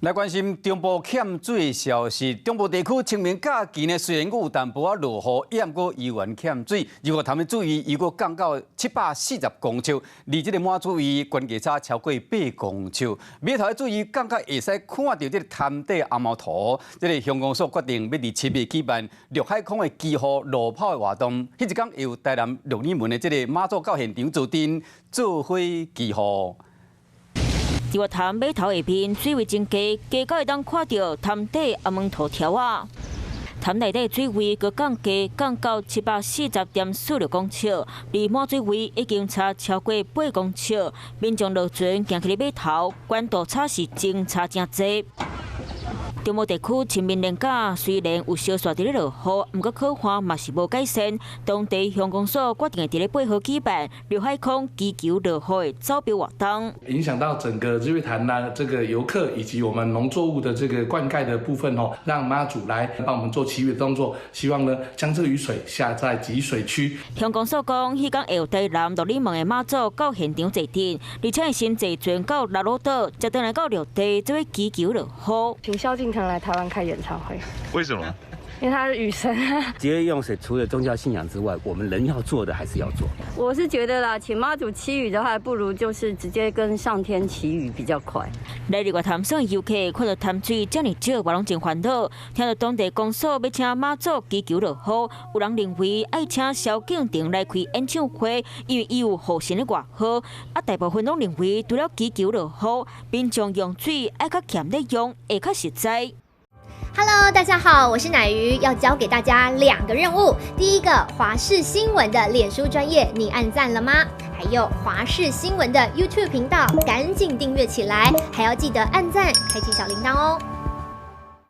来关心中部欠水消息。中部地区清明假期呢，虽然有淡薄仔落雨，也毋过依然欠水。如果他们注意，如果降到740公尺，离这个马祖位关键差超过8公尺。码头要注意，降到会使看到这个潭底阿毛图。这个乡公所决定要伫7月举办陆海空的机号路跑的活动。迄一天由台南鹿耳门的这个马祖到现场驻阵做伙记号。 伫我潭码头下边，水位增加，加到会当看到潭底阿门头条啊。潭内底水位阁降低，降到740.46公尺，离满水位已经差超过8公尺。民众落船行去码头，管道差是真差真济。 中部地区清明连假虽然有小雪伫咧落雨，不过可看嘛是无改善。当地乡公所决定伫咧8号举办陆海空祈求落雨的招标活动，影响到整个日月潭呢这个游客以及我们农作物的这个灌溉的部分哦，让妈祖来帮我们做祈雨的动作，希望呢将这个雨水下在集水区。乡公所讲，迄天会有台南鹿耳门的妈祖到现场坐镇，而且先坐船到拉鲁岛，再转来到陆地做祈求落雨。请萧敬腾来台湾开演唱会，为什么？因为他是雨神啊。节约用水，除了宗教信仰之外，我们人要做的还是要做。我是觉得啦，请妈祖祈雨的话，不如就是直接跟上天祈雨比较快。来日月潭省游客看到潭水这么少，我拢真烦恼。听到当地公所要请妈祖祈求落雨，有人认为爱请萧敬腾来开演唱会，因为伊有后生的外号。啊，大部分拢认为除了祈求落雨，民众用水爱较俭的用，会较实在。 Hello， 大家好，我是乃瑜，要教给大家2个任务。第一个，华视新闻的脸书专页，你按赞了吗？还有华视新闻的 YouTube 频道，赶紧订阅起来，还要记得按赞，开启小铃铛哦。